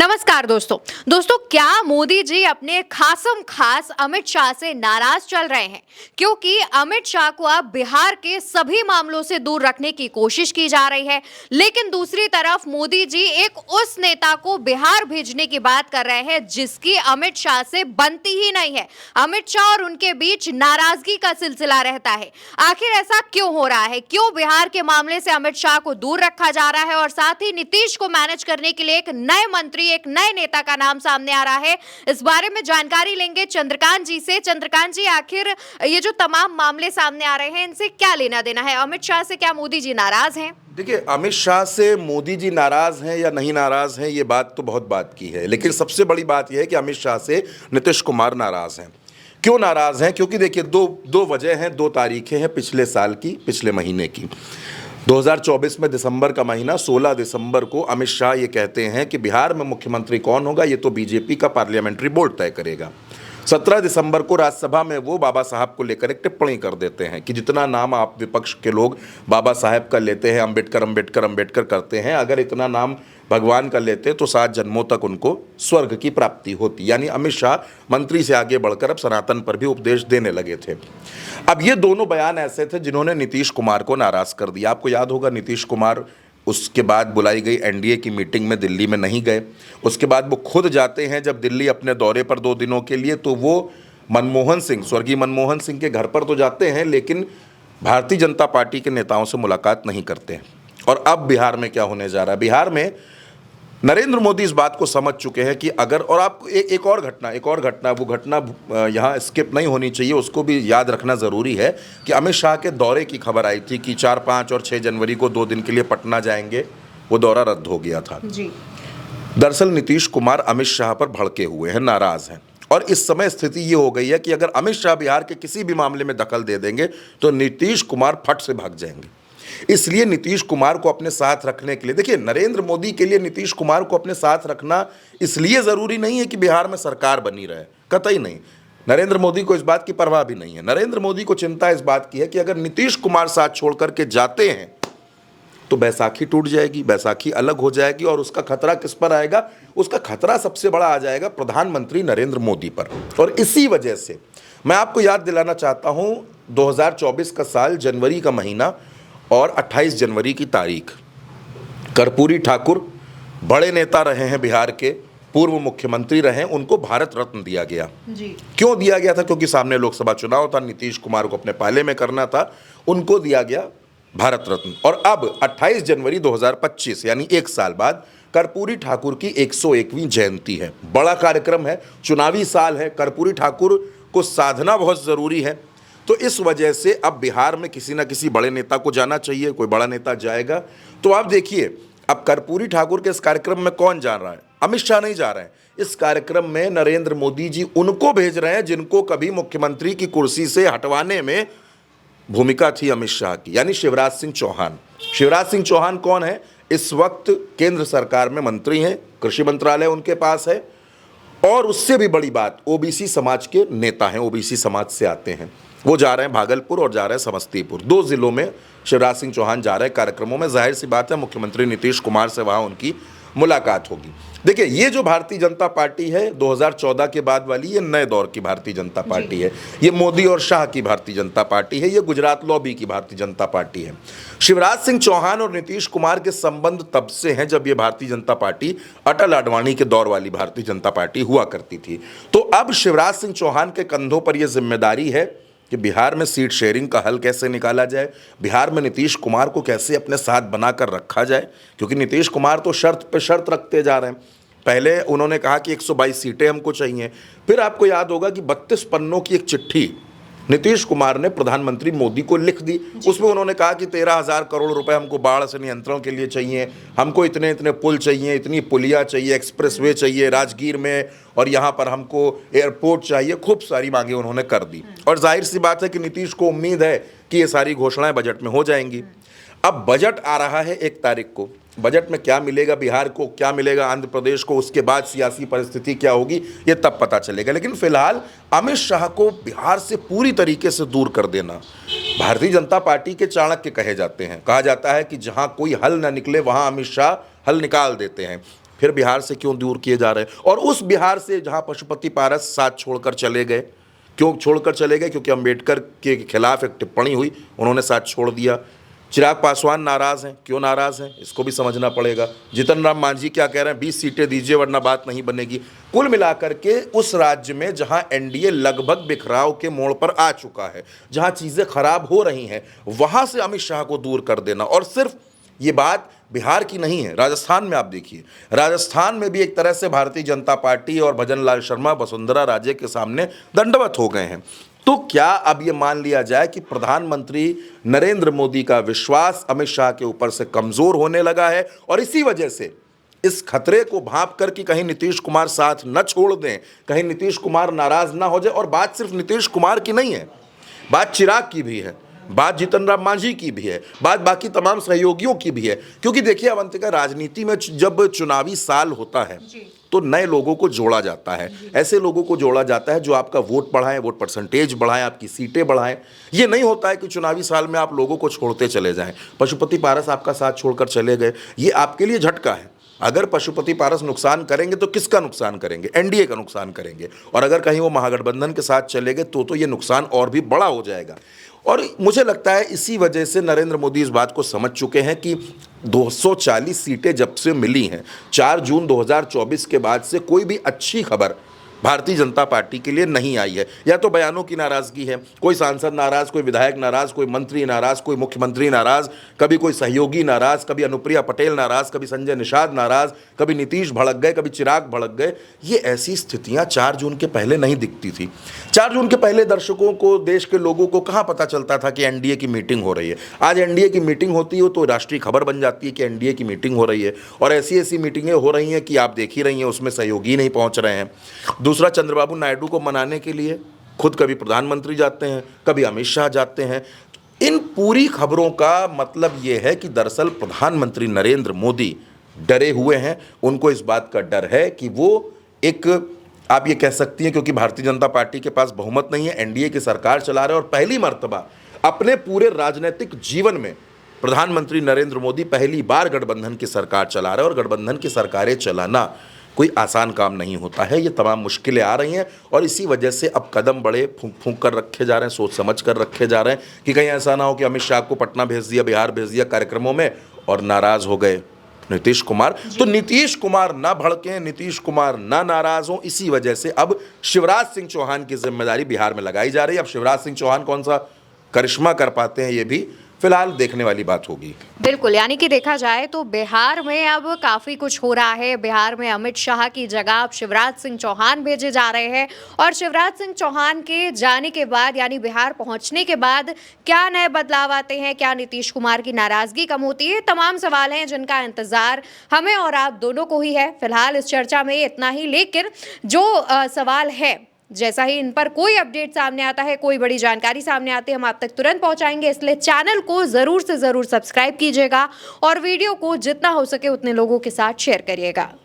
नमस्कार दोस्तों क्या मोदी जी अपने खासम खास अमित शाह से नाराज चल रहे हैं? क्योंकि अमित शाह को अब बिहार के सभी मामलों से दूर रखने की कोशिश की जा रही है, लेकिन दूसरी तरफ मोदी जी एक उस नेता को बिहार भेजने की बात कर रहे हैं जिसकी अमित शाह से बनती ही नहीं है। अमित शाह और उनके बीच नाराजगी का सिलसिला रहता है। आखिर ऐसा क्यों हो रहा है? क्यों बिहार के मामले से अमित शाह को दूर रखा जा रहा है और साथ ही नीतीश को मैनेज करने के लिए एक नए मंत्री, एक नए नेता का नाम सामने आ रहा है? इस बारे में जानकारी लेंगे चंद्रकांत जी से। चंद्रकांत जी, आखिर ये जो तमाम मामले सामने आ रहे हैं, इनसे क्या लेना देना है? अमित शाह से क्या मोदी जी नाराज हैं? देखिए, अमित शाह से मोदी जी नाराज हैं या नहीं नाराज हैं, ये बात तो बहुत बात की है, लेकिन सबसे बड़ी बात यह है कि अमित शाह से नीतीश कुमार नाराज हैं। क्यों नाराज हैं? क्योंकि देखिए, दो वजह हैं, दो तारीखें हैं पिछले साल की, पिछले महीने की। 2024 में दिसंबर का महीना, 16 दिसंबर को अमित शाह ये कहते हैं कि बिहार में मुख्यमंत्री कौन होगा ये तो बीजेपी का पार्लियामेंट्री बोर्ड तय करेगा। 17 दिसंबर को राज्यसभा में वो बाबा साहब को लेकर एक टिप्पणी कर देते हैं कि जितना नाम आप विपक्ष के लोग बाबा साहब का लेते हैं, अंबेडकर अंबेडकर अंबेडकर करते हैं, अगर इतना नाम भगवान का लेते तो 7 जन्मों तक उनको स्वर्ग की प्राप्ति होती। यानी अमित शाह मंत्री से आगे बढ़कर अब सनातन पर भी उपदेश देने लगे थे। अब ये दोनों बयान ऐसे थे जिन्होंने नीतीश कुमार को नाराज कर दिया। आपको याद होगा, नीतीश कुमार उसके बाद बुलाई गई एनडीए की मीटिंग में दिल्ली में नहीं गए। उसके बाद वो खुद जाते हैं जब दिल्ली अपने दौरे पर 2 दिनों के लिए, तो वो मनमोहन सिंह, स्वर्गीय मनमोहन सिंह के घर पर तो जाते हैं, लेकिन भारतीय जनता पार्टी के नेताओं से मुलाकात नहीं करते हैं। और अब बिहार में क्या होने जा रहा है? बिहार में नरेंद्र मोदी इस बात को समझ चुके हैं कि अगर, और आपको एक और घटना वो घटना यहाँ स्किप नहीं होनी चाहिए, उसको भी याद रखना ज़रूरी है कि अमित शाह के दौरे की खबर आई थी कि 4, 5 और 6 जनवरी को 2 दिन के लिए पटना जाएंगे। वो दौरा रद्द हो गया था जी। दरअसल नीतीश कुमार अमित शाह पर भड़के हुए हैं, नाराज़ हैं, और इस समय स्थिति ये हो गई है कि अगर अमित शाह बिहार के किसी भी मामले में दखल दे देंगे तो नीतीश कुमार फट से भाग जाएंगे। इसलिए नीतीश कुमार को अपने साथ रखने के लिए, देखिए, नरेंद्र मोदी के लिए नीतीश कुमार को अपने साथ रखना इसलिए ज़रूरी नहीं है कि बिहार में सरकार बनी रहे, कतई नहीं। नरेंद्र मोदी को इस बात की परवाह भी नहीं है। नरेंद्र मोदी को चिंता इस बात की है कि अगर नीतीश कुमार साथ छोड़ करके जाते हैं तो बैसाखी टूट जाएगी, बैसाखी अलग हो जाएगी, और उसका खतरा किस पर आएगा? उसका खतरा सबसे बड़ा आ जाएगा प्रधानमंत्री नरेंद्र मोदी पर। और इसी वजह से मैं आपको याद दिलाना चाहता हूं, 2024 का साल, जनवरी का महीना और 28 जनवरी की तारीख, कर्पूरी ठाकुर बड़े नेता रहे हैं बिहार के, पूर्व मुख्यमंत्री रहे, उनको भारत रत्न दिया गया जी। क्यों दिया गया था? क्योंकि सामने लोकसभा चुनाव था, नीतीश कुमार को अपने पाले में करना था, उनको दिया गया भारत रत्न। और अब 28 जनवरी 2025 यानी 1 साल बाद कर्पूरी ठाकुर की 101वीं जयंती है। बड़ा कार्यक्रम है, चुनावी साल है, कर्पूरी ठाकुर को साधना बहुत ज़रूरी है। तो इस वजह से अब बिहार में किसी ना किसी बड़े नेता को जाना चाहिए, कोई बड़ा नेता जाएगा। तो आप देखिए, अब कर्पूरी ठाकुर के इस कार्यक्रम में कौन जा रहा है? अमित शाह नहीं जा रहे हैं। इस कार्यक्रम में नरेंद्र मोदी जी उनको भेज रहे हैं जिनको कभी मुख्यमंत्री की कुर्सी से हटवाने में भूमिका थी अमित शाह की, यानी शिवराज सिंह चौहान। शिवराज सिंह चौहान कौन है? इस वक्त केंद्र सरकार में मंत्री हैं, कृषि मंत्रालय उनके पास है, और उससे भी बड़ी बात, ओबीसी समाज के नेता हैं, ओबीसी समाज से आते हैं। वो जा रहे हैं भागलपुर और जा रहे हैं समस्तीपुर, 2 जिलों में शिवराज सिंह चौहान जा रहे हैं कार्यक्रमों में। जाहिर सी बात है, मुख्यमंत्री नीतीश कुमार से वहाँ उनकी मुलाकात होगी। देखिए, ये जो भारतीय जनता पार्टी है 2014 के बाद वाली, ये नए दौर की भारतीय जनता पार्टी है। ये मोदी और शाह की भारतीय जनता पार्टी है, ये गुजरात लॉबी की भारतीय जनता पार्टी है। शिवराज सिंह चौहान और नीतीश कुमार के संबंध तब से हैं जब ये भारतीय जनता पार्टी अटल आडवाणी के दौर वाली भारतीय जनता पार्टी हुआ करती थी। तो अब शिवराज सिंह चौहान के कंधों पर यह जिम्मेदारी है कि बिहार में सीट शेयरिंग का हल कैसे निकाला जाए, बिहार में नीतीश कुमार को कैसे अपने साथ बनाकर रखा जाए, क्योंकि नीतीश कुमार तो शर्त पे शर्त रखते जा रहे हैं। पहले उन्होंने कहा कि 122 सीटें हमको चाहिए, फिर आपको याद होगा कि 32 पन्नों की एक चिट्ठी नीतीश कुमार ने प्रधानमंत्री मोदी को लिख दी। उसमें उन्होंने कहा कि 13,000 करोड़ रुपए हमको बाढ़ से नियंत्रण के लिए चाहिए, हमको इतने इतने पुल चाहिए, इतनी पुलिया चाहिए, एक्सप्रेसवे चाहिए राजगीर में, और यहाँ पर हमको एयरपोर्ट चाहिए। खूब सारी मांगे उन्होंने कर दी, और जाहिर सी बात है कि नीतीश को उम्मीद है कि ये सारी घोषणाएं बजट में हो जाएंगी। अब बजट आ रहा है 1 तारीख को, बजट में क्या मिलेगा बिहार को, क्या मिलेगा आंध्र प्रदेश को, उसके बाद सियासी परिस्थिति क्या होगी, ये तब पता चलेगा। लेकिन फिलहाल अमित शाह को बिहार से पूरी तरीके से दूर कर देना भारतीय जनता पार्टी के चाणक्य कहे जाते हैं। कहा जाता है कि जहां कोई हल न निकले वहां अमित शाह हल निकाल देते हैं। फिर बिहार से क्यों दूर किए जा रहे हैं? और उस बिहार से जहां पशुपति पारस साथ छोड़कर चले गए, क्यों छोड़कर चले गए? क्योंकि अंबेडकर के खिलाफ एक टिप्पणी हुई, उन्होंने साथ छोड़ दिया। चिराग पासवान नाराज हैं, क्यों नाराज हैं इसको भी समझना पड़ेगा। जीतन राम मांझी क्या कह रहे हैं? 20 सीटें दीजिए वरना बात नहीं बनेगी। कुल मिलाकर के उस राज्य में जहां एनडीए लगभग बिखराव के मोड़ पर आ चुका है, जहां चीजें खराब हो रही हैं, वहां से अमित शाह को दूर कर देना। और सिर्फ ये बात बिहार की नहीं है, राजस्थान में आप देखिए, राजस्थान में भी एक तरह से भारतीय जनता पार्टी और भजन लाल शर्मा वसुंधरा राजे के सामने दंडवत हो गए हैं। तो क्या अब ये मान लिया जाए कि प्रधानमंत्री नरेंद्र मोदी का विश्वास अमित शाह के ऊपर से कमजोर होने लगा है और इसी वजह से इस खतरे को भांप कर कि कहीं नीतीश कुमार साथ न छोड़ दें, कहीं नीतीश कुमार नाराज ना हो जाए? और बात सिर्फ नीतीश कुमार की नहीं है, बात चिराग की भी है, बात जीतन राम मांझी की भी है, बात बाकी तमाम सहयोगियों की भी है। क्योंकि देखिए अवंतिका, राजनीति में जब चुनावी साल होता है तो नए लोगों को जोड़ा जाता है, ऐसे लोगों को जोड़ा जाता है जो आपका वोट बढ़ाएं, वोट परसेंटेज बढ़ाएं, आपकी सीटें बढ़ाएं। ये नहीं होता है कि चुनावी साल में आप लोगों को छोड़ते चले जाएं। पशुपति पारस आपका साथ छोड़कर चले गए, ये आपके लिए झटका है। अगर पशुपति पारस नुकसान करेंगे तो किसका नुकसान करेंगे? एनडीए का नुकसान करेंगे। और अगर कहीं वो महागठबंधन के साथ चले गए तो ये नुकसान और भी बड़ा हो जाएगा। और मुझे लगता है इसी वजह से नरेंद्र मोदी इस बात को समझ चुके हैं कि 240 सीटें जब से मिली हैं 4 जून 2024 के बाद से कोई भी अच्छी खबर भारतीय जनता पार्टी के लिए नहीं आई है। या तो बयानों की नाराजगी है, कोई सांसद नाराज, कोई विधायक नाराज, कोई मंत्री नाराज, कोई मुख्यमंत्री नाराज, कभी कोई सहयोगी नाराज, कभी अनुप्रिया पटेल नाराज, कभी संजय निषाद नाराज, कभी नीतीश भड़क गए, कभी चिराग भड़क गए। ये ऐसी स्थितियां 4 जून के पहले नहीं दिखती थी। 4 जून के पहले दर्शकों को, देश के लोगों को कहां पता चलता था कि एनडीए की मीटिंग हो रही है? आज एनडीए की मीटिंग होती है तो राष्ट्रीय खबर बन जाती है कि एनडीए की मीटिंग हो रही है। और ऐसी ऐसी मीटिंगें हो रही हैं कि आप देख ही रही हैं, उसमें सहयोगी नहीं पहुंच रहे हैं। दूसरा, चंद्रबाबू नायडू को मनाने के लिए खुद कभी प्रधानमंत्री जाते हैं, कभी अमित शाह जाते हैं। इन पूरी खबरों का मतलब यह है कि दरअसल प्रधानमंत्री नरेंद्र मोदी डरे हुए हैं। उनको इस बात का डर है कि वो एक, आप ये कह सकती हैं, क्योंकि भारतीय जनता पार्टी के पास बहुमत नहीं है, एनडीए की सरकार चला रहे हैं और पहली मर्तबा अपने पूरे राजनीतिक जीवन में प्रधानमंत्री नरेंद्र मोदी पहली बार गठबंधन की सरकार चला रहे हैं। और गठबंधन की सरकारें चलाना कोई आसान काम नहीं होता है, ये तमाम मुश्किलें आ रही हैं। और इसी वजह से अब कदम बड़े फूंक फूंक कर रखे जा रहे हैं, सोच समझ कर रखे जा रहे हैं कि कहीं ऐसा ना हो कि अमित शाह को पटना भेज दिया, बिहार भेज दिया कार्यक्रमों में और नाराज हो गए नीतीश कुमार। तो नीतीश कुमार ना भड़के, नीतीश कुमार ना नाराज हो, इसी वजह से अब शिवराज सिंह चौहान की जिम्मेदारी बिहार में लगाई जा रही है। अब शिवराज सिंह चौहान कौन सा करिश्मा कर पाते हैं ये भी फिलहाल देखने वाली बात होगी। बिल्कुल, यानी कि देखा जाए तो बिहार में अब काफी कुछ हो रहा है। बिहार में अमित शाह की जगह अब शिवराज सिंह चौहान भेजे जा रहे हैं और शिवराज सिंह चौहान के जाने के बाद, यानी बिहार पहुंचने के बाद क्या नए बदलाव आते हैं, क्या नीतीश कुमार की नाराजगी कम होती है, तमाम सवाल हैं जिनका इंतजार हमें और आप दोनों को ही है। फिलहाल इस चर्चा में इतना ही, लेकिन जो सवाल है, जैसा ही इन पर कोई अपडेट सामने आता है, कोई बड़ी जानकारी सामने आती है, हम आप तक तुरंत पहुंचाएंगे। इसलिए चैनल को जरूर से जरूर सब्सक्राइब कीजिएगा और वीडियो को जितना हो सके उतने लोगों के साथ शेयर करिएगा।